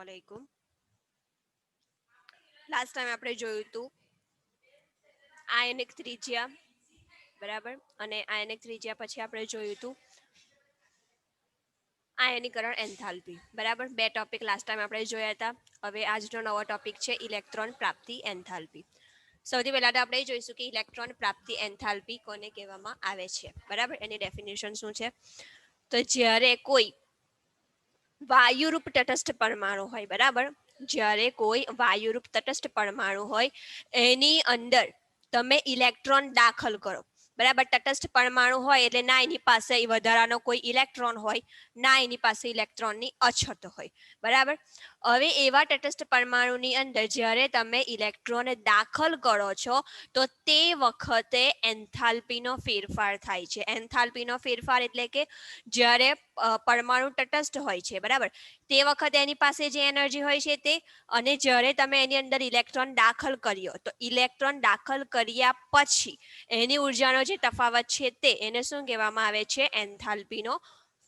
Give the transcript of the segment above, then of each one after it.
अस्सलामुअलैकुम। Last time આપણે જોયું હતું આયનિક ત્રિજ્યા, બરાબર, અને આયનિક ત્રિજ્યા પછી આપણે જોયું હતું આયનીકરણ એન્થાલ્પી, બરાબર. બે ટોપિક લાસ્ટ ટાઈમ આપણે જોયા હતા. હવે આજનો નવો ટોપિક છે ઇલેક્ટ્રોન પ્રાપ્તિ એન્થાલ્પી. સૌથી પહેલા તો આપણે જોઈશું કે ઇલેક્ટ્રોન પ્રાપ્તિ એન્થાલ્પી કોને કહેવામાં આવે છે, બરાબર. એની ડેફિનેશન શું છે? તો જ્યારે કોઈ વાયુરૂપ તટસ્થ પરમાણુ હોય, બરાબર, જ્યારે કોઈ વાયુરૂપ તટસ્થ પરમાણુ હોય એની અંદર તમે ઇલેક્ટ્રોન દાખલ કરો, બરાબર. તટસ્થ પરમાણુ હોય એટલે ના એની પાસે વધારાનો કોઈ ઇલેક્ટ્રોન હોય, ના એની પાસે ઇલેક્ટ્રોનની અછત હોય, બરાબર. હવે એવા તટસ્થ પરમાણુની અંદર જ્યારે તમે ઇલેક્ટ્રોન દાખલ કરો છો તો તે વખતે એન્થાલ્પીનો ફેરફાર થાય છે. એન્થાલ્પીનો ફેરફાર એટલે કે જ્યારે પરમાણુ તટસ્થ હોય છે, બરાબર, તે વખતે એની પાસે જે એનર્જી હોય છે તે, અને જ્યારે તમે એની અંદર ઇલેક્ટ્રોન દાખલ કર્યો તો ઇલેક્ટ્રોન દાખલ કર્યા પછી એની ઉર્જાનો જે તફાવત છે તે એને શું કહેવામાં આવે છે? એન્થાલ્પીનો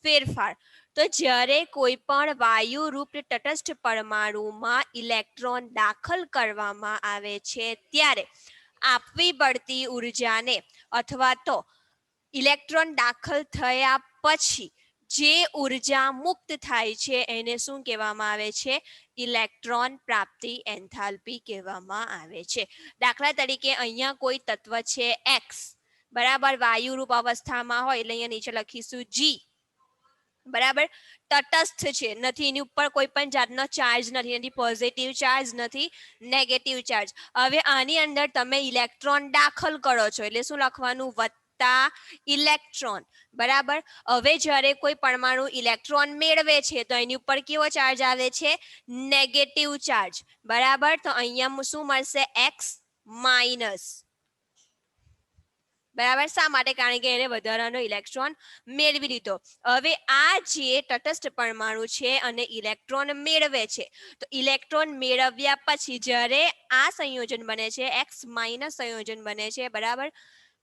ફેરફાર. તો જ્યારે કોઈ પણ વાયુરૂપ તટસ્થ પરમાણુમાં ઇલેક્ટ્રોન દાખલ કરવામાં આવે છે ત્યારે આપવી પડતી ઉર્જાને અથવા તો ઇલેક્ટ્રોન દાખલ થયા પછી જે ઉર્જા મુક્ત થાય છે એને શું કહેવામાં આવે છે? ઇલેક્ટ્રોન પ્રાપ્તિ એન્થાલ્પી કહેવામાં આવે છે. દાખલા તરીકે અહીંયા કોઈ તત્વ છે એક્સ, બરાબર, વાયુરૂપ અવસ્થામાં હોય એટલે અહીંયા નીચે લખીશું જી, બરાબર. તટસ્થ છે, નથી એની ઉપર કોઈ પણ જાતનો ચાર્જ નથી, એની પોઝિટિવ ચાર્જ નથી, નેગેટિવ ચાર્જ. હવે આની અંદર તમે ઇલેક્ટ્રોન દાખલ કરો છો એટલે શું લખવાનું? વત્તા ઇલેક્ટ્રોન, બરાબર. હવે જ્યારે કોઈ પરમાણુ ઇલેક્ટ્રોન મેળવે છે તો એની ઉપર કેવો ચાર્જ આવે છે? નેગેટિવ ચાર્જ, બરાબર. તો અહીંયા શું મળશે? એક્સ માઇનસ, બરાબર. શા માટે? કારણ કે એને વધારાનો ઇલેક્ટ્રોન મેળવી લીધો. હવે આ જે તટસ્થ પરમાણુ છે અને ઇલેક્ટ્રોન મેળવે છે, તો ઇલેક્ટ્રોન મેળવ્યા પછી જ્યારે આ સંયોજન બને છે, એક્સ માઇનસ સંયોજન બને છે, બરાબર,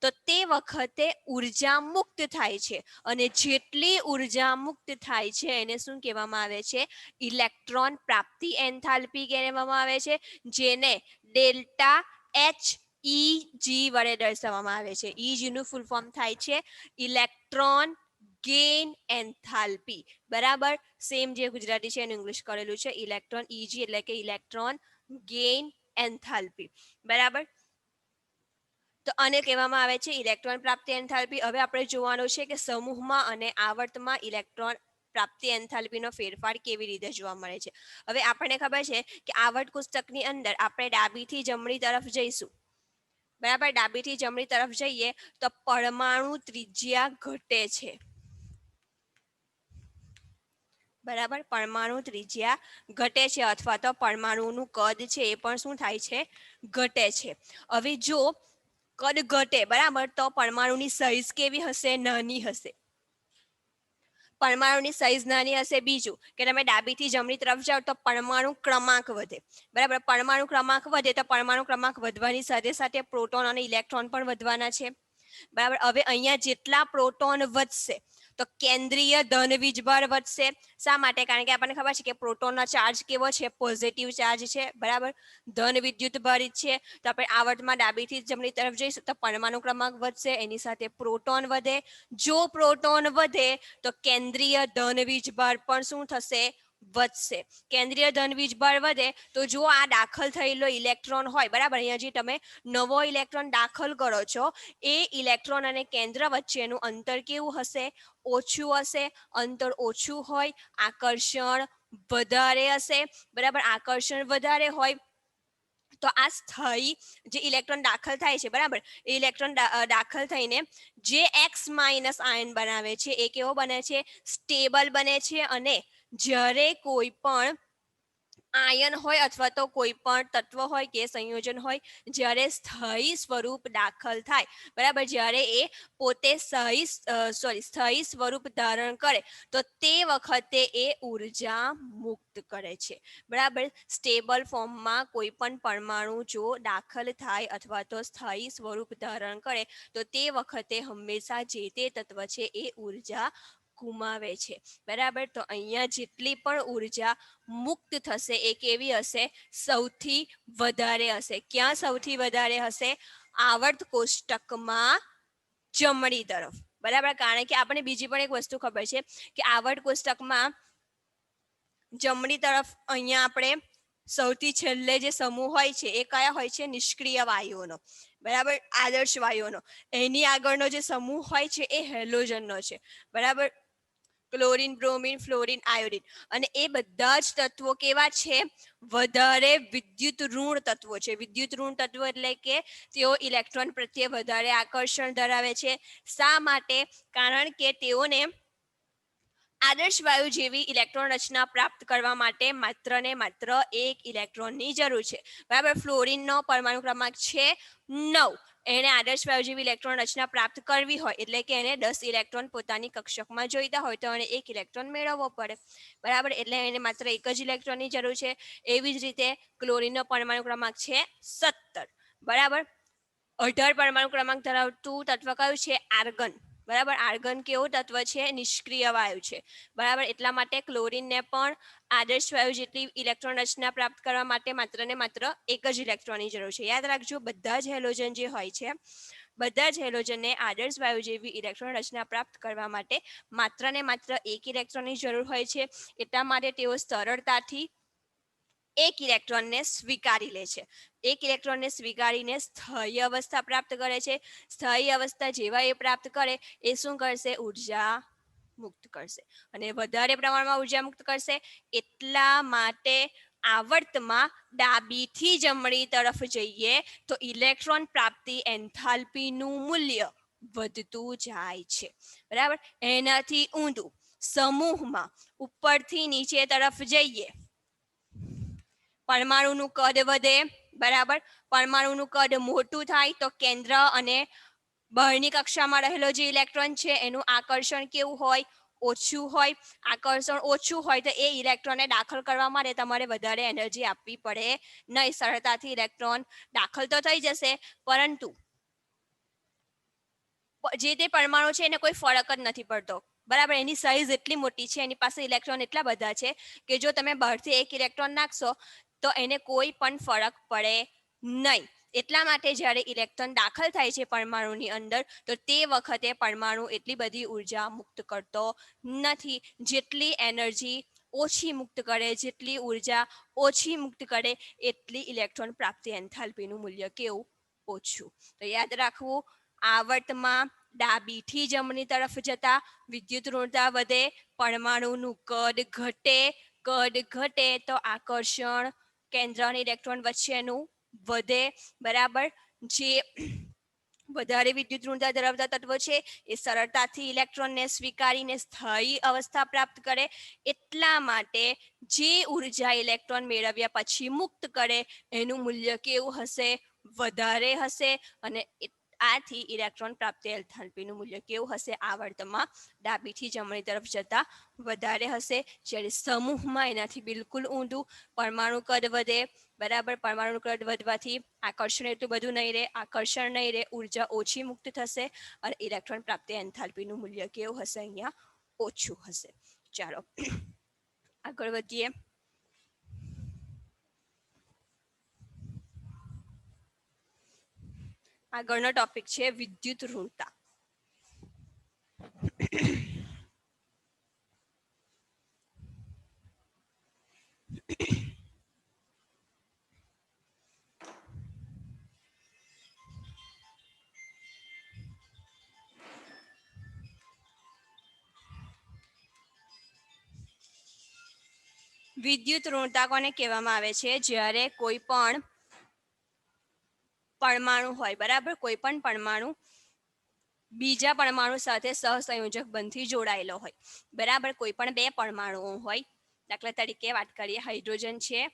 તો તે વખતે ઉર્જા મુક્ત થાય છે, અને જેટલી ઉર્જા મુક્ત થાય છે એને શું કહેવામાં આવે છે? ઇલેક્ટ્રોન પ્રાપ્તિ એન્થાલ્પી કહેવામાં આવે છે, જેને ડેલ્ટા એચ ઈ વડે દર્શાવવામાં આવે છે. ઈ નું ફૂલ ફોર્મ થાય છે ઇલેક્ટ્રોન ગેઇન એન્થાલ્પી, બરાબર. સેમ જે ગુજરાતી છે એનું ઇંગ્લિશ કરેલું છે. ઇલેક્ટ્રોન ઈજી એટલે કે ઇલેક્ટ્રોન ગેઇન એન્થાલ્પી, બરાબર. તો આને કહેવામાં આવે છે ઇલેક્ટ્રોન પ્રાપ્તિ એન્થાલ્પી. હવે આપણે જોવાનું છે કે સમૂહમાં અને આવર્તમાં ઇલેક્ટ્રોન પ્રાપ્તિ એન્થાલ્પીનો ફેરફાર કેવી રીતે જોવા મળે છે. હવે આપણને ખબર છે કે આવર્ત પુસ્તકની અંદર આપણે ડાબીથી જમણી તરફ જઈશું, બરાબર. ડાબીથી જમણી તરફ જઈએ તો પરમાણુ ત્રિજ્યા ઘટે છે, બરાબર. પરમાણુ ત્રિજ્યા ઘટે છે અથવા તો પરમાણુનું કદ છે એ પણ શું થાય છે? ઘટે છે. હવે જો કદ ઘટે, બરાબર, તો પરમાણુની સાઇઝ કેવી હશે? નાની હશે. પરમાણુની સાઇઝ નાની હશે. બીજું કે તમે ડાબીથી જમણી તરફ જાઓ તો પરમાણુ ક્રમાંક વધે, બરાબર. પરમાણુ ક્રમાંક વધે તો પરમાણુ ક્રમાંક વધવાની સાથે સાથે પ્રોટોન અને ઇલેક્ટ્રોન પણ વધવાના છે, બરાબર. હવે અહીંયા જેટલા પ્રોટોન વધશે તો કેન્દ્રીય ધન વીજભાર વધશે. શા માટે? કારણ કે આપણને ખબર છે કે પ્રોટોનનો ચાર્જ કેવો છે? પોઝિટિવ ચાર્જ છે, બરાબર, ધન વિદ્યુત ભારિત છે. તો આપણે આવર્તમાં ડાબીથી જમણી તરફ જઈશું તો પરમાણુ ક્રમાંક વધશે, એની સાથે પ્રોટોન વધે. જો પ્રોટોન વધે તો કેન્દ્રીય ધન વીજભાર પણ શું થશે? વધશે. કેન્દ્રીય ધન વીજભાર વધે તો જો આ દાખલ થયેલો ઇલેક્ટ્રોન હોય, બરાબર, અહીંયા જે તમે નવો ઇલેક્ટ્રોન દાખલ કરો છો એ ઇલેક્ટ્રોન અને કેન્દ્ર વચ્ચેનું અંતર કેવું હશે? ઓછું હશે. અંતર ઓછું હોય, આકર્ષણ વધારે હશે, બરાબર. આકર્ષણ વધારે હોય તો આ સ્થાયી જે ઇલેક્ટ્રોન દાખલ થાય છે, બરાબર, એ ઇલેક્ટ્રોન દાખલ થઈને જે એક્સ માઇનસ આયન બનાવે છે એ કેવો બને છે? સ્ટેબલ બને છે. અને જ્યારે કોઈ પણ આયન હોય અથવા તો કોઈ પણ તત્વ હોય કે સંયોજન હોય, જ્યારે સ્થાયી સ્વરૂપ દાખલ થાય, બરાબર, જ્યારે એ પોતે સ્થાયી સ્વરૂપ ધારણ કરે તો તે વખતે એ ઉર્જા મુક્ત કરે છે, બરાબર. સ્ટેબલ ફોર્મમાં કોઈ પણ પરમાણુ જો દાખલ થાય અથવા તો સ્થાયી સ્વરૂપ ધારણ કરે તો તે વખતે હંમેશા જે તે તત્વ છે એ ઉર્જા ગુમાવે છે, બરાબર. તો અહીંયા જેટલી પણ ઉર્જા મુક્ત થશે એ કેવી હશે? સૌથી વધારે હશે. ક્યાં સૌથી વધારે હશે? આવર્ત કોષ્ટકમાં જમણી તરફ, બરાબર. કારણ કે આપણને બીજી પણ એક વસ્તુ ખબર છે કે આવર્ત કોષ્ટકમાં જમણી તરફ અહીંયા આપણે સૌથી છેલ્લે જે સમૂહ હોય છે એ કયા હોય છે? નિષ્ક્રિય વાયુઓનો, બરાબર, આદર્શ વાયુઓનો. એની આગળનો જે સમૂહ હોય છે એ હેલોજનનો છે, બરાબર. Chlorine, bromine, fluorine, iodine. અને એ બધા જ તત્વો કેવા છે? વધારે વિદ્યુત ઋણ તત્વો છે. વિદ્યુત ઋણ તત્વો એટલે કે તેઓ ઇલેક્ટ્રોન પ્રત્યે વધારે આકર્ષણ ધરાવે છે. શા માટે? કારણ કે તેઓને આદર્શ વાયુ જેવી ઇલેક્ટ્રોન રચના પ્રાપ્ત કરવા માટે માત્ર ને માત્ર એક ઇલેક્ટ્રોનની જરૂર છે, બરાબર. ફ્લોરિનનો પરમાણુ ક્રમાંક છે 9. એને આદર્શ વાયુ જેવી ઇલેક્ટ્રોન રચના પ્રાપ્ત કરવી હોય એટલે કે એને 10 ઇલેક્ટ્રોન પોતાની કક્ષકમાં જોઈતા હોય તો એને એક ઇલેક્ટ્રોન મેળવવો પડે, બરાબર. એટલે એને માત્ર એક જ ઇલેક્ટ્રોનની જરૂર છે. એવી જ રીતે ક્લોરીનનો પરમાણુ ક્રમાંક છે 17, બરાબર. 18 પરમાણુ ક્રમાંક ધરાવતું તત્વ કયું છે? આર્ગન, બરાબર. આર્ગન કેવું તત્વ છે? નિષ્ક્રિય વાયુ છે, બરાબર. એટલા માટે ક્લોરીનને પણ આદર્શ વાયુ જેટલી ઇલેક્ટ્રોન રચના પ્રાપ્ત કરવા માટે માત્ર ને માત્ર એક જ ઇલેક્ટ્રોનની જરૂર છે. યાદ રાખજો, બધા જ હેલોજન જે હોય છે, બધા જ હેલોજનને આદર્શ વાયુ જેવી ઇલેક્ટ્રોન રચના પ્રાપ્ત કરવા માટે માત્ર ને માત્ર એક ઇલેક્ટ્રોનની જરૂર હોય છે. એટલા માટે તેઓ સરળતાથી એક ઇલેક્ટ્રોનને સ્વીકારી લે છે. એક ઇલેક્ટ્રોનને સ્વીકારીને સ્થાયી અવસ્થા પ્રાપ્ત કરે છે. સ્થાયી અવસ્થા જેવા એ પ્રાપ્ત કરે એ શું કરશે? ઉર્જા મુક્ત કરશે. અને વધારે પ્રમાણમાં ઉર્જા મુક્ત કરશે એટલા માટે આવર્તમાં ડાબીથી જમણી તરફ જઈએ તો ઇલેક્ટ્રોન પ્રાપ્તિ એન્થાલ્પીનું મૂલ્ય વધતું જાય છે, બરાબર. એનાથી ઊંધું સમૂહમાં ઉપરથી નીચે તરફ જઈએ, પરમાણુનું કદ વધે, બરાબર. પરમાણુનું કદ મોટું થાય તો કેન્દ્ર અને બહારની કક્ષામાં રહેલો જે ઇલેક્ટ્રોન છે એનું આકર્ષણ કેવું હોય? ઓછું હોય. આકર્ષણ ઓછું હોય તો એ ઇલેક્ટ્રોનને દાખલ કરવા માટે તમારે વધારે એનર્જી આપવી પડે નહીં. સરળતાથી ઇલેક્ટ્રોન દાખલ તો થઈ જશે, પરંતુ જે તે પરમાણુ છે એને કોઈ ફરક જ નથી પડતો, બરાબર. એની સાઇઝ એટલી મોટી છે, એની પાસે ઇલેક્ટ્રોન એટલા બધા છે કે જો તમે બહારથી એક ઇલેક્ટ્રોન નાખશો તો એને કોઈ પણ ફરક પડે નહીં. એટલા માટે જ્યારે ઇલેક્ટ્રોન દાખલ થાય છે પરમાણુની અંદર તો તે વખતે પરમાણુ એટલી બધી ઉર્જા મુક્ત કરતો નથી. જેટલી એનર્જી ઓછી મુક્ત કરે, જેટલી ઉર્જા ઓછી મુક્ત કરે એટલી ઇલેક્ટ્રોન પ્રાપ્તિ એન્થાલ્પીનું મૂલ્ય કેવું? ઓછું. તો યાદ રાખવું, આવર્તમાં ડાબીથી જમણી તરફ જતા વિદ્યુત ઋણતા વધે, પરમાણુનું કદ ઘટે. કદ ઘટે તો આકર્ષણ કેન્દ્ર અને ઇલેક્ટ્રોન વચ્ચેનું વધે, બરાબર. જે વધારે વિદ્યુત ઋણતા ધરાવતા તત્વો છે એ સરળતાથી ઇલેક્ટ્રોનને સ્વીકારીને સ્થાયી અવસ્થા પ્રાપ્ત કરે. એટલા માટે જે ઉર્જા ઇલેક્ટ્રોન મેળવ્યા પછી મુક્ત કરે એનું મૂલ્ય કેવું હશે? વધારે હશે. અને આથી ઇલેક્ટ્રોન પ્રાપ્તિ એન્થાલ્પીનું મૂલ્ય કેવું હશે? આવર્તમાં ડાબીથી જમણી તરફ જતા વધારે હશે. જ્યારે સમૂહમાં એનાથી બિલકુલ ઊંધું, પરમાણુ કદ વધે, બરાબર. પરમાણુ કદ વધવાથી આકર્ષણ એટલું બધું નહીં રહે, આકર્ષણ નહીં રહે, ઉર્જા ઓછી મુક્ત થશે અને ઇલેક્ટ્રોન પ્રાપ્તિ એન્થાલ્પીનું મૂલ્ય કેવું હશે? અહીંયા ઓછું હશે. ચાલો આગળ વધીએ. આગળનો ટોપિક છે વિદ્યુત ઋણતા. વિદ્યુત ઋણતા કોને કહેવામાં આવે છે? જ્યારે કોઈ પણ પરમાણુ હોય, બરાબર, કોઈ પણ પરમાણુ બીજા પરમાણુ સાથે સહસંયોજક બંધથી જોડાયેલો હોય, બરાબર. કોઈ પણ બે પરમાણુઓ હોય, દાખલા તરીકે વાત કરીએ હાઇડ્રોજન છે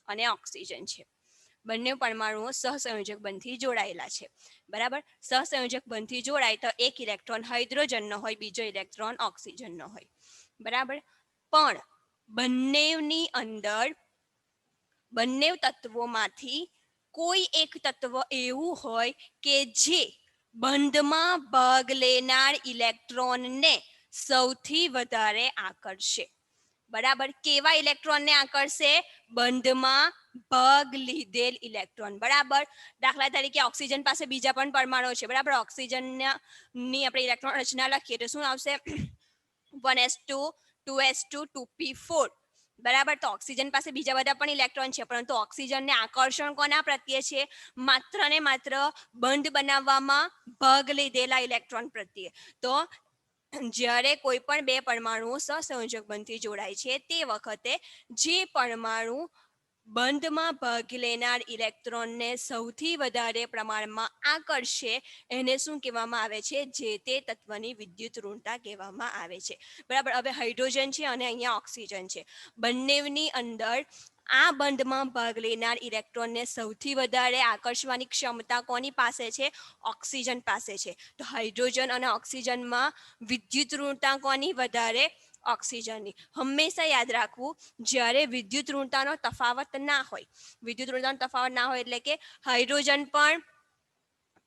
અને ઓક્સિજન છે. બંને પરમાણુઓ સહસંયોજક બંધથી જોડાયેલા છે, બરાબર. સહસંયોજક બંધથી જોડાય તો એક ઇલેક્ટ્રોન હાઇડ્રોજનનો હોય, બીજો ઇલેક્ટ્રોન ઓક્સિજનનો હોય, બરાબર. પણ બંનેની અંદર બંને તત્વોમાંથી કોઈ એક તત્વ એવું હોય કે જે બંધમાં ભાગ લેનાર ઇલેક્ટ્રોનને સૌથી વધારે આકર્ષે. બરાબર, કેવા ઇલેક્ટ્રોનને આકર્ષે? બંધમાં ભાગ લીધેલ ઇલેક્ટ્રોન. બરાબર, દાખલા તરીકે ઓક્સિજન પાસે બીજા પણ પરમાણુ છે. બરાબર, ઓક્સિજનની આપણે ઇલેક્ટ્રોન રચના લખીએ તો શું આવશે? 1s2 2s2 2p4. બરાબર, તો ઓક્સિજન પાસે બીજા બધા પણ ઇલેક્ટ્રોન છે, પરંતુ ઓક્સિજનને આકર્ષણ કોના પ્રત્યે છે? માત્ર ને માત્ર બંધ બનાવવામાં ભાગ લીધેલા ઇલેક્ટ્રોન પ્રત્યે. તો જ્યારે કોઈ પણ બે પરમાણુ સહસંયોજક બંધથી જોડાય છે તે વખતે જે પરમાણુ બંધમાં ભાગ લેનાર ઇલેક્ટ્રોનને સૌથી વધારે પ્રમાણમાં આકર્ષે એને શું કહેવામાં આવે છે? જે તે તત્વની વિદ્યુત ઋણતા કહેવામાં આવે છે. બરાબર, હવે હાઇડ્રોજન છે અને અહીંયા ઓક્સિજન છે. બંનેની અંદર આ બંધમાં ભાગ લેનાર ઇલેક્ટ્રોનને સૌથી વધારે આકર્ષવાની ક્ષમતા કોની પાસે છે? ઓક્સિજન પાસે છે. તો હાઇડ્રોજન અને ઓક્સિજનમાં વિદ્યુત ઋણતા કોની વધારે? ઓક્સિજનની. હંમેશા યાદ રાખવું, જ્યારે વિદ્યુત ઋણતાનો તફાવત ના હોય, વિદ્યુત ઋણતાનો તફાવત ના હોય એટલે કે હાઇડ્રોજન પણ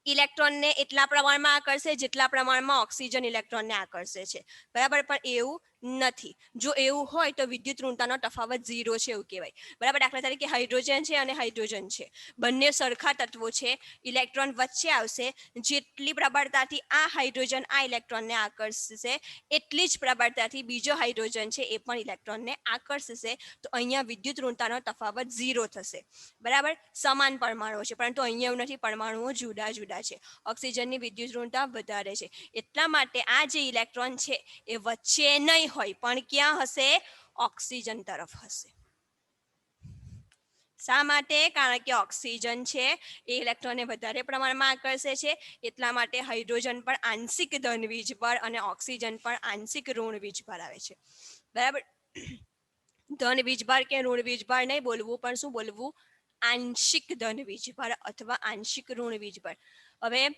ઇલેક્ટ્રોનને એટલા પ્રમાણમાં આકર્ષે જેટલા પ્રમાણમાં ઓક્સિજન ઇલેક્ટ્રોનને આકર્ષે છે. બરાબર, પણ એવું નથી. જો એવું હોય તો વિદ્યુત ઋણતાનો તફાવત 0 છે એવું કહેવાય. બરાબર, દાખલા તરીકે હાઇડ્રોજન છે અને હાઇડ્રોજન છે, બંને સરખા તત્વો છે. ઇલેક્ટ્રોન વચ્ચે આવશે, જેટલી પ્રબળતાથી આ હાઇડ્રોજન આ ઇલેક્ટ્રોનને આકર્ષશે એટલી જ પ્રબળતાથી બીજો હાઇડ્રોજન છે એ પણ ઇલેક્ટ્રોનને આકર્ષશે. તો અહીંયા વિદ્યુત ઋણતાનો તફાવત 0 થશે. બરાબર, સમાન પરમાણુ છે, પરંતુ અહીંયા એવું નથી, પરમાણુઓ જુદા જુદા છે. ઓક્સિજનની વિદ્યુત ઋણતા વધારે છે, એટલા માટે આ જે ઇલેક્ટ્રોન છે એ વચ્ચે નહીં હોય, પણ ક્યાં હશે? ઓક્સિજન તરફ હશે. શા માટે? કારણ કે ઓક્સિજન છે એ ઇલેક્ટ્રોનને વધારે પ્રમાણમાં આકર્ષે છે, એટલા માટે હાઇડ્રોજન પણ આંશિક ધન વીજભાર અને ઓક્સિજન પણ આંશિક ઋણ વીજભાર આવે છે. બરાબર, ધન વીજભાર કે ઋણ વીજભાર નહીં બોલવું, પણ શું બોલવું? આંશિક ધન વીજભાર અથવા આંશિક ઋણ વીજભાર. હવે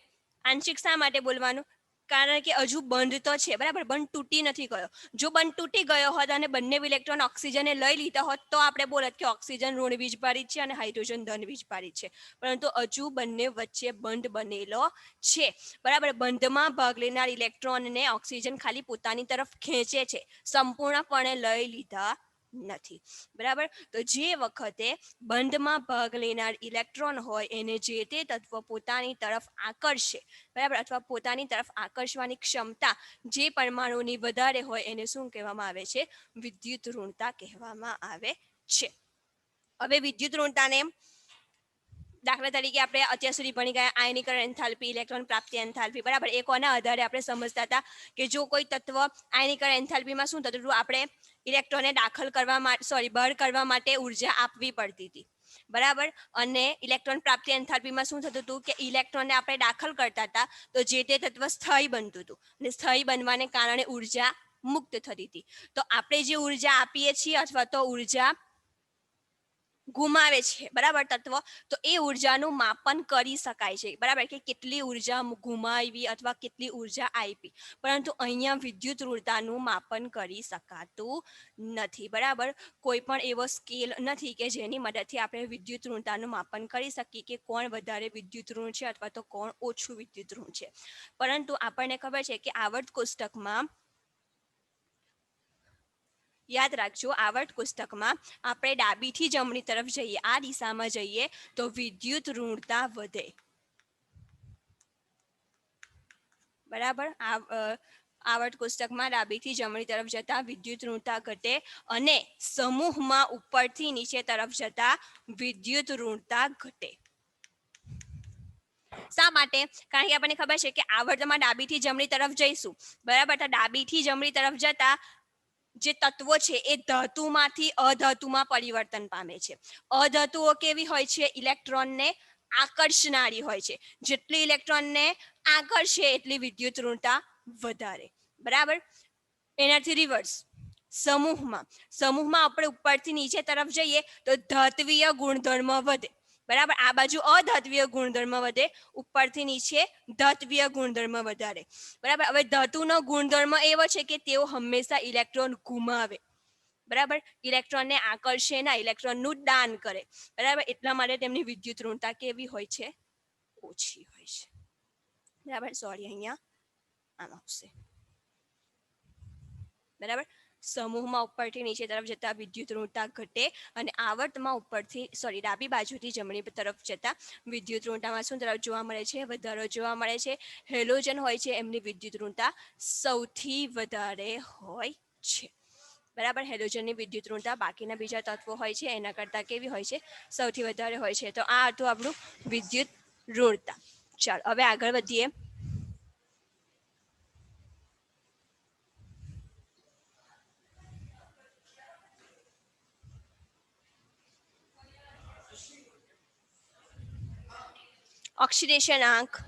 આંશિક શા માટે બોલવાનું? કારણ કે હજુ બંધ તો છે. બરાબર, બંધ તૂટી નથી ગયો. જો બંધ તૂટી ગયો હોત અને બંને ઇલેક્ટ્રોન ઓક્સિજને લઈ લીધા હોત તો આપણે બોલત કે ઓક્સિજન ઋણ વીજભારિત છે અને હાઇડ્રોજન ધન વીજભારિત છે, પરંતુ હજુ બંને વચ્ચે બંધ બનેલો છે. બરાબર, બંધમાં ભાગ લેનાર ઇલેક્ટ્રોનને ઓક્સિજન ખાલી પોતાની તરફ ખેંચે છે, સંપૂર્ણપણે લઈ લીધા નથી. બરાબર, તો જે વખતે બંધમાં ભાગ લેનાર ઇલેક્ટ્રોન હોય એને જે તે તત્વ પોતાની તરફ આકર્ષે, બરાબર, અથવા પોતાની તરફ આકર્ષવાની ક્ષમતા જે પરમાણુની વધારે હોય એને શું કહેવામાં આવે છે? વિદ્યુત ઋણતા કહેવામાં આવે છે. હવે વિદ્યુત ઋણતાને દાખલા તરીકે આપણે અત્યાર સુધી ભણી ગયા આયનીકરણ એન્થાલ્પી, ઇલેક્ટ્રોન પ્રાપ્તિ એન્થાલ્પી. બરાબર, એ કોના આધારે આપણે સમજતા હતા કે જો કોઈ તત્વ આયનીકરણ એન્થાલ્પીમાં શું થતું હતું? આપણે ઇલેક્ટ્રોનને બહાર કરવા માટે ઉર્જા આપવી પડતી હતી. બરાબર, અને ઇલેક્ટ્રોન પ્રાપ્તિ એન્થાલ્પીમાં શું થતું હતું કે ઇલેક્ટ્રોનને આપણે દાખલ કરતા હતા તો જે તે તત્વ સ્થાયી બનતું હતું, અને સ્થાયી બનવાને કારણે ઉર્જા મુક્ત થતી હતી. તો આપણે જે ઉર્જા આપીએ છીએ અથવા તો ઉર્જા ગુમાવે છે, બરાબર, તત્વ, તો એ ઉર્જાનું માપન કરી શકાય છે. બરાબર, કે કેટલી ઉર્જા ગુમાવી અથવા કેટલી ઉર્જા આપી, પરંતુ અહીંયા વિદ્યુત ઋણતાનું માપન કરી શકાતું નથી. બરાબર, કોઈ પણ એવો સ્કેલ નથી કે જેની મદદથી આપણે વિદ્યુત ઋણતાનું માપન કરી શકીએ કે કોણ વધારે વિદ્યુત ઋણ છે અથવા તો કોણ ઓછું વિદ્યુત ઋણ છે. પરંતુ આપણને ખબર છે કે આવર્ત કોષ્ટકમાં, યાદ રાખજો, આવર્ત કોષ્ટકમાં આપણે ડાબીથી જમણી તરફ જઈએ, આ દિશામાં જઈએ તો વિદ્યુત ઋણતા વધે. બરાબર, આવર્ત કોષ્ટકમાં ડાબીથી જમણી તરફ જતા વિદ્યુત ઋણતા ઘટે અને સમૂહમાં ઉપરથી નીચે તરફ જતા વિદ્યુત ઋણતા ઘટે. શા માટે? કારણ કે આપણને ખબર છે કે આવર્તમાં ડાબીથી જમણી તરફ જઈશું, બરાબર, તો ડાબીથી જમણી તરફ જતા જે તત્વો છે એ ધાતુમાંથી અધાતુમાં પરિવર્તન પામે છે. અધાતુઓ કેવી હોય છે? ઇલેક્ટ્રોનને આકર્ષનારી હોય છે. જેટલી ઇલેક્ટ્રોનને આકર્ષે એટલી વિદ્યુત ઋણતા વધારે. બરાબર, એનાથી રિવર્સ સમૂહમાં આપણે ઉપરથી નીચે તરફ જઈએ તો ધાત્વીય ગુણધર્મ વધે. બરાબર, આ બાજુ અધાત્વીય ગુણધર્મ વધે, ઉપરથી નીચે ધાત્વીય ગુણધર્મ વધારે. બરાબર, હવે ધાતુનો ગુણધર્મ એવો છે કે તેઓ હંમેશા ઇલેક્ટ્રોન ગુમાવે. બરાબર, ઇલેક્ટ્રોનને આકર્ષે ના, ઇલેક્ટ્રોનનું દાન કરે. બરાબર, એટલા માટે તેમની વિદ્યુત ઋણતા કેવી હોય છે? ઓછી હોય છે. બરાબર, સોરી, અહીંયા આમ આવશે. બરાબર. સમૂહમાં ઉપરથી નીચે તરફ જતા વિદ્યુત ઋણતા ઘટે અને આવર્તમાં ઉપરથી ડાબી બાજુથી જમણી તરફ જતા વિદ્યુત ઋણતામાં શું તરફ જોવા મળે છે? વધારો જોવા મળે છે. હેલોજન હોય છે એમની વિદ્યુત ઋણતા સૌથી વધારે હોય છે. બરાબર. હેલોજનની વિદ્યુત ઋણતા બાકીના બીજા તત્વો હોય છે એના કરતાં કેવી હોય છે? સૌથી વધારે હોય છે. તો આ હતું આપણું વિદ્યુત ઋણતા. ચાલો હવે આગળ વધીએ. ઓક્સિડેશન આંક.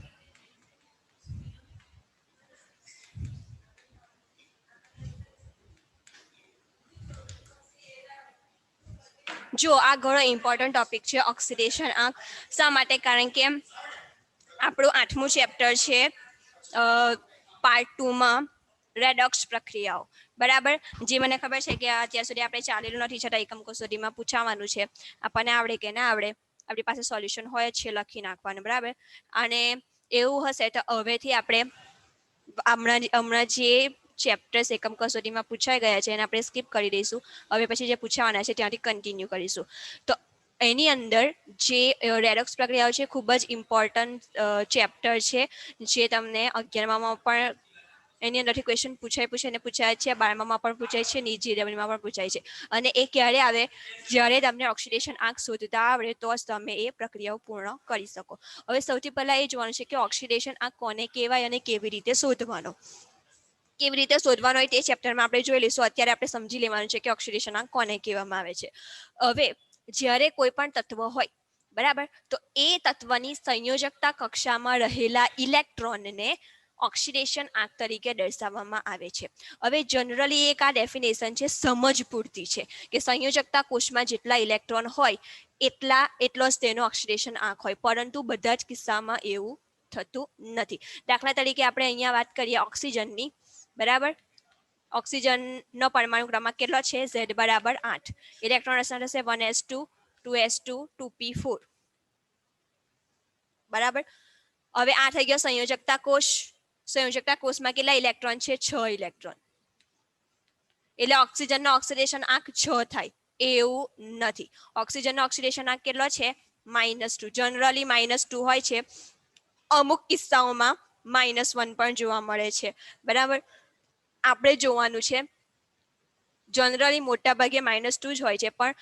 જો આ ઘણો ઇમ્પોર્ટન્ટ ટોપિક છે ઓક્સિડેશન આંક. શા માટે? કારણ કે આપણું 8મું ચેપ્ટર છે પાર્ટ 2માં રેડોક્સ પ્રક્રિયાઓ. બરાબર. જે મને ખબર છે કે અત્યાર સુધી આપણે ચાલેલું નથી, છતાં એકમ કસોટીમાં પૂછાવાનું છે. આપણને આવડે કે ના આવડે, આપણી પાસે સોલ્યુશન હોય જ છે લખી નાખવાનું. બરાબર. અને એવું હશે તો હવેથી આપણે હમણાં જે ચેપ્ટર્સ એકમ કસોટીમાં પૂછાઈ ગયા છે એને આપણે સ્કીપ કરી દઈશું. હવે પછી જે પૂછાવાના છે ત્યાંથી કન્ટિન્યુ કરીશું. તો એની અંદર જે રેડોક્સ પ્રક્રિયાઓ છે ખૂબ જ ઇમ્પોર્ટન્ટ ચેપ્ટર છે, જે તમને 11મામાં પણ એની અંદરથી ક્વેશ્ચન પૂછાય છે, 12મામાં પણ પૂછાય છે, નીટ GWમાં પણ પૂછાય છે. અને એ ક્યારે આવે? જ્યારે તમને ઓક્સિડેશન આંક શોધતા આવડે તો જ તમે એ પ્રક્રિયાઓ પૂર્ણ કરી શકો. હવે સૌથી પહેલા એ જોવાનું છે કે ઓક્સિડેશન આંક કોને કહેવાય અને કેવી રીતે શોધવાનો. કેવી રીતે શોધવાનો હોય તે ચેપ્ટરમાં આપણે જોઈ લઈશું. અત્યારે આપણે સમજી લેવાનું છે કે ઓક્સિડેશન આંક કોને કહેવામાં આવે છે. હવે જ્યારે કોઈ પણ તત્વ હોય, બરાબર, તો એ તત્વની સંયોજકતા કક્ષામાં રહેલા ઇલેક્ટ્રોનને ઓક્સિડેશન આંક તરીકે દર્શાવવામાં આવે છે. હવે જનરલી એક આ ડેફિનેશન છે, સમજ પૂરતી છે કે સંયોજકતા કોષમાં જેટલા ઇલેક્ટ્રોન હોય એટલો જ તેનો ઓક્સિડેશન આંક હોય, પરંતુ બધા જ કિસ્સામાં એવું થતું નથી. દાખલા તરીકે આપણે અહીંયા વાત કરીએ ઓક્સિજનની. બરાબર. ઓક્સિજનનો પરમાણુ ક્રમાંક કેટલો છે? Z બરાબર 8. ઇલેક્ટ્રોન રચના થશે 1s2 2s2 2p4. બરાબર. હવે આ થઈ ગયો સંયોજકતા કોષ. સંયોજકતા કોષમાં કેટલા ઇલેક્ટ્રોન છે? 6 ઇલેક્ટ્રોન. એટલે ઓક્સિજનનો ઓક્સિડેશન આંક 6 થાય એવું નથી. ઓક્સિજનનો ઓક્સિડેશન આંક કેટલો છે? -2. જનરલી -2 હોય છે. અમુક કિસ્સાઓમાં -1 પણ જોવા મળે છે. બરાબર. આપણે જોવાનું છે જનરલી મોટા ભાગે -2 જ હોય છે, પણ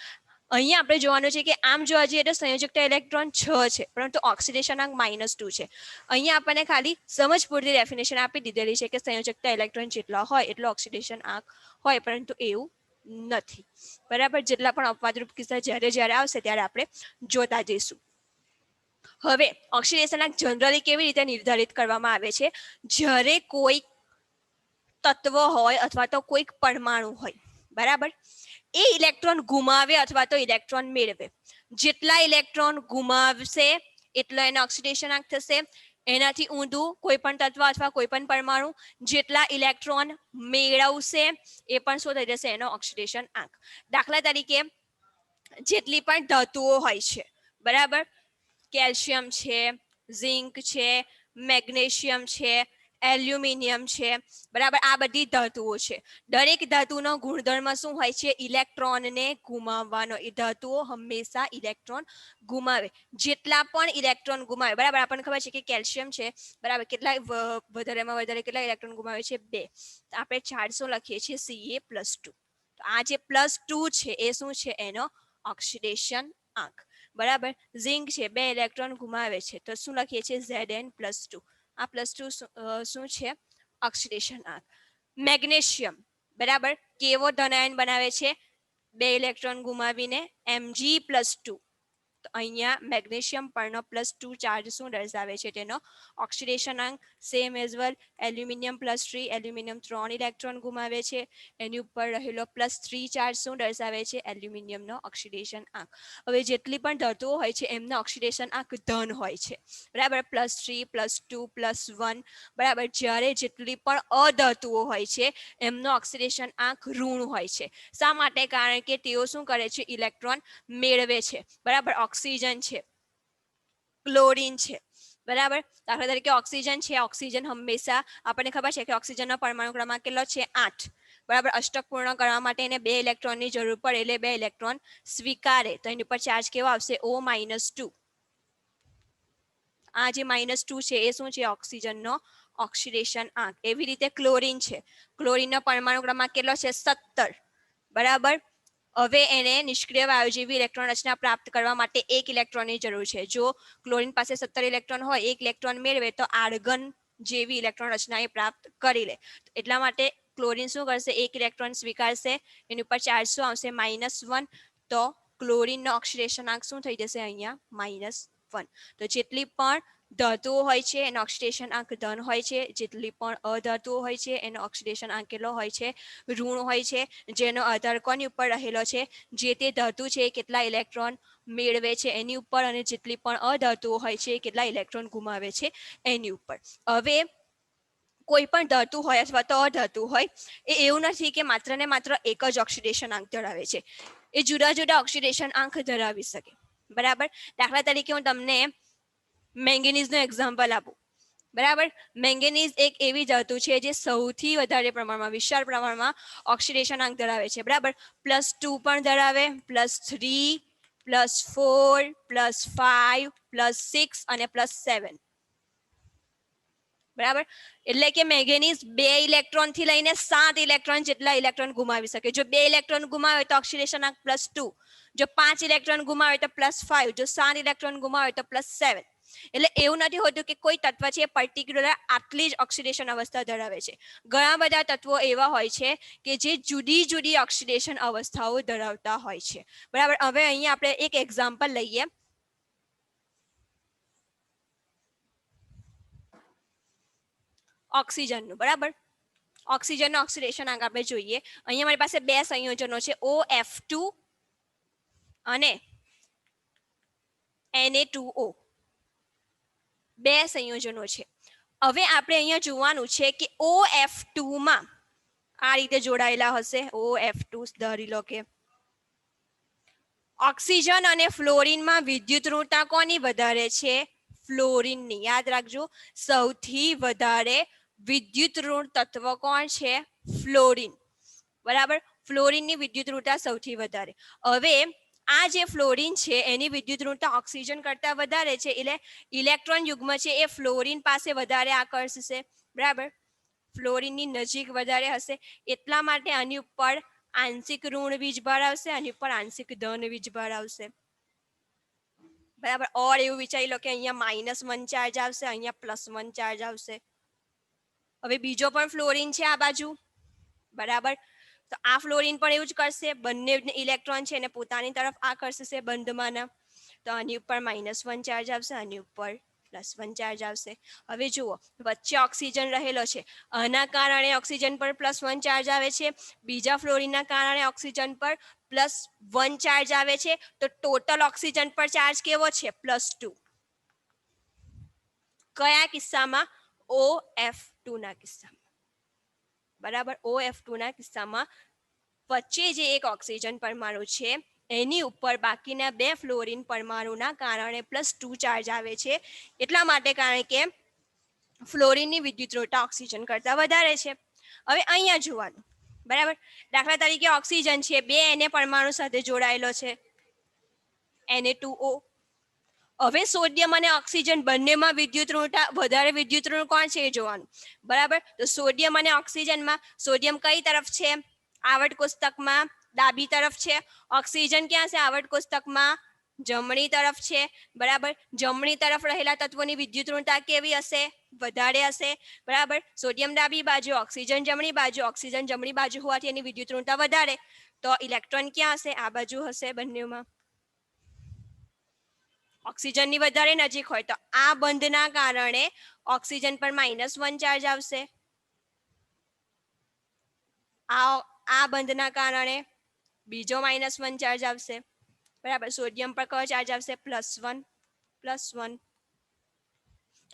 અહીંયા આપણે જોવાનું છે કે આમ જોવા જઈએ તો સંયોજકતા ઇલેક્ટ્રોન 6 છે, પરંતુ ઓક્સિડેશન આંક -2 છે. અહીંયા આપણને ખાલી સમજ પૂરતી ડેફિનેશન આપી દીધેલી છે કે સંયોજકતા ઇલેક્ટ્રોન જેટલા હોય એટલો ઓક્સિડેશન આંક હોય, પરંતુ એવું નથી. બરાબર. જેટલા પણ અપવાદરૂપ કિસ્સા જ્યારે આવશે ત્યારે આપણે જોતા જઈશું. હવે ઓક્સિડેશન આંક જનરલી કેવી રીતે નિર્ધારિત કરવામાં આવે છે? જ્યારે કોઈ તત્વ હોય અથવા તો કોઈક પરમાણુ હોય, બરાબર, એ ઇલેક્ટ્રોન ગુમાવે અથવા તો ઇલેક્ટ્રોન મેળવે. જેટલા ઇલેક્ટ્રોન ગુમાવશે એટલો એનો ઓક્સિડેશન આંક થશે. એનાથી ઊંધું કોઈ પણ તત્વ અથવા કોઈ પણ પરમાણુ જેટલા ઇલેક્ટ્રોન મેળવશે એ પણ શું થઈ જશે? એનો ઓક્સિડેશન આંક. દાખલા તરીકે જેટલી પણ ધાતુઓ હોય છે, બરાબર, કેલ્શિયમ છે, ઝિંક છે, મેગ્નેશિયમ છે, એલ્યુમિનિયમ છે, બરાબર, આ બધી ધાતુઓ છે. દરેક ધાતુનો ગુણધર્મ શું હોય છે? ઇલેક્ટ્રોનને ગુમાવવાનો. એ ધાતુઓ હંમેશા ઇલેક્ટ્રોન ગુમાવે. જેટલા પણ ઇલેક્ટ્રોન ગુમાવે, બરાબર, આપણને ખબર છે કે કેલ્શિયમ છે, બરાબર, કેટલા વધારેમાં વધારે કેટલા ઇલેક્ટ્રોન ગુમાવે છે? 2. આપણે 400 લખીએ છીએ Ca+2. આ જે +2 છે એ શું છે? એનો ઓક્સિડેશન આંક. બરાબર. ઝિંક છે, 2 ઇલેક્ટ્રોન ગુમાવે છે, તો શું લખીએ છીએ? Zn+2. આ +2 શું છે? ઓક્સિડેશન આંક. મેગ્નેશિયમ, બરાબર, કેવો ધનાયન બનાવે છે? 2 ઇલેક્ટ્રોન ગુમાવીને Mg+2. તો અહીંયા મેગ્નેશિયમ પરનો +2 ચાર્જ શું દર્શાવે છે? તેનો ઓક્સિડેશન આંક. Same as well aluminium +3. Aluminium 3 electron ગુમાવે છે. એની ઉપર રહેલો +3 ચાર્જ શું દર્શાવે છે? એલ્યુમિનિયમનો ઓક્સિડેશન આંક. હવે જેટલી પણ ધાતુઓ હોય છે એમનો ઓક્સિડેશન આંક ધન હોય છે. બરાબર. +3 +2 +1. બરાબર. જ્યારે જેટલી પણ અધાતુઓ હોય છે એમનો ઓક્સિડેશન આંક ઋણ હોય છે. શા માટે? કારણ કે તેઓ શું કરે છે? ઇલેક્ટ્રોન મેળવે છે. બરાબર. ઓક્સિજન છે, ક્લોરીન છે, બરાબર. દાખલા તરીકે ઓક્સિજન છે. ઓક્સિજન હંમેશા આપણને ખબર છે કે ઓક્સિજનનો પરમાણુ ક્રમાંક કેટલો છે? 8. બરાબર, અષ્ટક પૂર્ણ કરવા માટે એને 2 ઇલેક્ટ્રોનની જરૂર પડે એટલે 2 ઇલેક્ટ્રોન સ્વીકારે તો એની ઉપર ચાર્જ કેવો આવશે O-2. આ જે -2 છે એ શું છે ઓક્સિજનનો ઓક્સિડેશન આંક. એવી રીતે ક્લોરીન છે, ક્લોરીનનો પરમાણુ ક્રમાંક કેટલો છે 17. બરાબર, હવે એને નિષ્ક્રિય વાયુ જેવી ઇલેક્ટ્રોન રચના પ્રાપ્ત કરવા માટે 1 ઇલેક્ટ્રોનની જરૂર છે. જો ક્લોરીન પાસે 17 ઇલેક્ટ્રોન હોય, 1 ઇલેક્ટ્રોન મેળવે તો આર્ગન જેવી ઇલેક્ટ્રોન રચના એ પ્રાપ્ત કરી લે. એટલા માટે ક્લોરીન શું કરશે 1 ઇલેક્ટ્રોન સ્વીકારશે, એની ઉપર ચાર્જ શું આવશે -1. તો ક્લોરીનનો ઓક્સિડેશન આંક શું થઈ જશે અહીંયા -1. તો જેટલી પણ ધાતુઓ હોય છે એનો ઓક્સિડેશન આંક ધન હોય છે, જેટલી પણ અધાતુઓ હોય છે એનો ઓક્સિડેશન આંક કેટલો હોય છે ઋણ હોય છે. જેનો આધાર કોની ઉપર રહેલો છે, જે તે ધાતુ છે કેટલા ઇલેક્ટ્રોન મેળવે છે એની ઉપર, અને જેટલી પણ અધાતુઓ હોય છે કેટલા ઇલેક્ટ્રોન ગુમાવે છે એની ઉપર. હવે કોઈ પણ ધાતુ હોય અથવા તો અધાતુ હોય એ એવું નથી કે માત્ર ને માત્ર એક જ ઓક્સિડેશન આંક ધરાવે છે, એ જુદા જુદા ઓક્સિડેશન આંક ધરાવી શકે. બરાબર, દાખલા તરીકે હું તમને મેંગેનીઝનું એક્ઝામ્પલ આપું. બરાબર, મેંગેનીઝ એક એવી ધાતુ છે જે સૌથી વધારે પ્રમાણમાં વિશાળ પ્રમાણમાં ઓક્સિડેશન આંક ધરાવે છે. બરાબર, +2 પણ ધરાવે, +3, +4, +5, +6 અને +7. બરાબર, એટલે કે મેંગેનીઝ 2 ઇલેક્ટ્રોન થી લઈને 7 ઇલેક્ટ્રોન જેટલા ઇલેક્ટ્રોન ગુમાવી શકે. જો 2 ઇલેક્ટ્રોન ગુમાવે તો ઓક્સિડેશન આંક +2, જો 5 ઇલેક્ટ્રોન ગુમાવે તો +5, જો 7 ઇલેક્ટ્રોન ગુમાવે તો +7. એટલે એવું નથી હોતું કે કોઈ તત્વ છે પર્ટિક્યુલર આટલી જ ઓક્સિડેશન અવસ્થા ધરાવે છે. ઘણા બધા તત્વો એવા હોય છે કે જે જુદી જુદી ઓક્સિડેશન અવસ્થાઓ ધરાવતા હોય છે. બરાબર, હવે અહીંયા આપણે એક એક્ઝામ્પલ લઈએ. ઓક્સિજનનું. બરાબર, ઓક્સિજનનો ઓક્સિડેશન આંક આપણે જોઈએ. અહીંયા મારી પાસે 2 સંયોજનો છે, OF2 અને Na2O. 2 સંયોજનો છે. હવે આપણે અહીંયા જોવાનું છે કે OF2 માં આ રીતે જોડાયેલા હશે. OF2 ધારી લો કે ઓક્સિજન અને ફ્લોરિનમાં વિદ્યુત ઋણતા કોની વધારે છે, ફ્લોરિનની. યાદ રાખજો, સૌથી વધારે વિદ્યુત ઋણ તત્વ કોણ છે, ફ્લોરિન. બરાબર, ફ્લોરિનની વિદ્યુત ઋણતા સૌથી વધારે. હવે આ જે ફ્લોરિન છે એની વિદ્યુત ઋણતા ઓક્સિજન કરતા વધારે છે, એટલે ઇલેક્ટ્રોન યુગ્મ છે એ ફ્લોરિન પાસે વધારે આકર્ષશે. બરાબર, ફ્લોરિનની નજીક વધારે હશે, એટલા માટે આની ઉપર આંશિક ઋણ વીજભાર આવશે, આની ઉપર આંશિક ધન વીજભાર આવશે. બરાબર, ઓર એવું વિચારી લો કે અહીંયા -1 ચાર્જ આવશે, અહીંયા +1 ચાર્જ આવશે. હવે બીજો પણ ફ્લોરિન છે આ બાજુ. બરાબર, તો આ ફ્લોરિન પણ એવું જ કરશે, બંને ઇલેક્ટ્રોન છે એને પોતાની તરફ આકર્ષશે બંધમાંના. તો આની ઉપર -1 ચાર્જ આવશે, આની ઉપર +1 ચાર્જ આવશે. હવે જુઓ, વચ્ચે ઓક્સિજન રહેલો છે, આના કારણે ઓક્સિજન પર +1 ચાર્જ આવે છે, બીજા ફ્લોરિનના કારણે ઓક્સિજન પર +1 ચાર્જ આવે છે. તો ટોટલ ઓક્સિજન પર ચાર્જ કેવો છે, +2. કયા કિસ્સામાં, OF2 ના કિસ્સામાં. બરાબર, OF2 ના કિસ્સામાં વચ્ચે જે એક ઓક્સિજન પરમાણુ છે એની ઉપર બાકીના 2 ફ્લોરિન પરમાણુના કારણે +2 ચાર્જ આવે છે. એટલા માટે કારણ કે ફ્લોરિનની વિદ્યુત ઋણતા ઓક્સિજન કરતા વધારે છે. હવે અહીંયા જોવાનું. બરાબર, દાખલા તરીકે ઓક્સિજન છે 2 Na પરમાણુ સાથે જોડાયેલો છે, Na2O. હવે સોડિયમ અને ઓક્સિજન બંનેમાં વિદ્યુત ઋણતા વધારે વિદ્યુત ઋણ કોણ છે એ જોવાનું. બરાબર, તો સોડિયમ અને ઓક્સિજનમાં સોડિયમ કઈ તરફ છે, આવર્ત કોષ્ટકમાં ડાબી તરફ છે. ઓક્સિજન ક્યાં છે, આવર્ત કોષ્ટકમાં જમણી તરફ છે. બરાબર, જમણી તરફ રહેલા તત્વોની વિદ્યુત ઋણતા કેવી હશે, વધારે હશે. બરાબર, સોડિયમ ડાબી બાજુ, ઓક્સિજન જમણી બાજુ. ઓક્સિજન જમણી બાજુ હોવાથી એની વિદ્યુત ઋણતા વધારે, તો ઇલેક્ટ્રોન ક્યાં હશે, આ બાજુ હશે બંનેમાં. ઓક્સિજનની વધારે નજીક હોય તો આ બંધના કારણે ઓક્સિજન પર -1 ચાર્જ આવશે, આ બંધના કારણે બીજો -1 ચાર્જ આવશે. બરાબર, સોડિયમ પર કયો ચાર્જ આવશે, +1.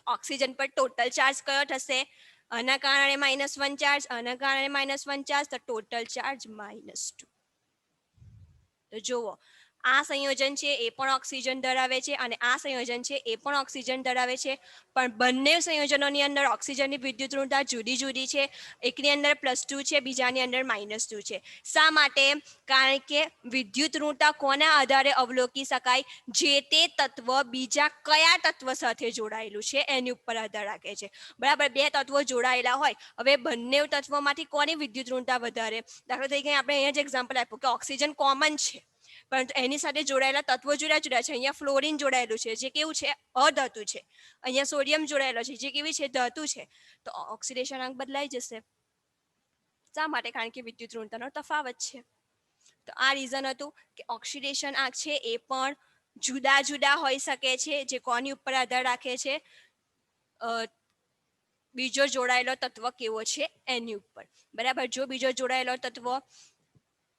ઓક્સિજન પર ટોટલ ચાર્જ કયો થશે, આના કારણે -1 ચાર્જ, આના કારણે -1 ચાર્જ, તો ટોટલ ચાર્જ -2. તો જુઓ, આ સંયોજન છે એ પણ ઓક્સિજન ધરાવે છે અને આ સંયોજન છે એ પણ ઓક્સિજન ધરાવે છે, પણ બંને સંયોજનોની અંદર ઓક્સિજનની વિદ્યુત ઋણતા જુદી જુદી છે. એકની અંદર +2 છે, બીજાની અંદર -2 છે. શા માટે? કારણ કે વિદ્યુત ઋણતા કોના આધારે અવલોકી શકાય? જે તે તત્વ બીજા કયા તત્વ સાથે જોડાયેલું છે એની ઉપર આધાર રાખે છે. બરાબર, બે તત્વો જોડાયેલા હોય, હવે બંને તત્વોમાંથી કોની વિદ્યુત ઋણતા વધારે? દાખલા તરીકે આપણે અહીંયા જ એક્ઝામ્પલ આપ્યું કે ઓક્સિજન કોમન છે, પરંતુ એની સાથે જોડાયેલા તત્વો જુદા જુદા છે. અહીંયા ફ્લોરિન જોડાયેલું છે, જે કેવું છે? અધાતુ છે. અહીંયા સોડિયમ જોડાયેલો છે, જે કેવી છે? ધાતુ છે. તો ઓક્સિડેશન આંક બદલાઈ જશે. શા માટે? કારણ કે વિદ્યુત ઋણતાનો તફાવત છે. તો આ રીઝન હતું કે ઓક્સિડેશન આંક છે એ પણ જુદા જુદા હોઈ શકે છે, જે કોની ઉપર આધાર રાખે છે? બીજો જોડાયેલો તત્વ કેવો છે એની ઉપર. બરાબર, જો બીજો જોડાયેલો તત્વ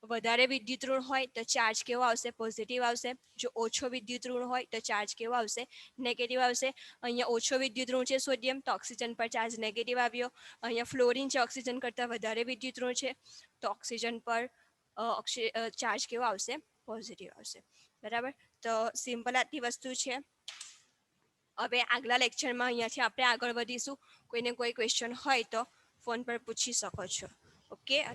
વધારે વિદ્યુત ઋણ હોય તો ચાર્જ કેવો આવશે? પોઝિટિવ આવશે. જો ઓછો વિદ્યુત ઋણ હોય તો ચાર્જ કેવો આવશે? નેગેટિવ આવશે. અહીંયા ઓછો વિદ્યુત ઋણ છે સોડિયમ, તો ઓક્સિજન પર ચાર્જ નેગેટિવ આવ્યો. અહીંયા ફ્લોરિન છે, ઓક્સિજન કરતાં વધારે વિદ્યુત ઋણ છે, તો ઓક્સિજન પર ચાર્જ કેવો આવશે? પોઝિટિવ આવશે. બરાબર, તો સિમ્પલ આટલી વસ્તુ છે. હવે આગલા લેક્ચરમાં અહીંયાથી આપણે આગળ વધીશું. કોઈને કોઈ ક્વેશ્ચન હોય તો ફોન પર પૂછી શકો છો. ઓકે.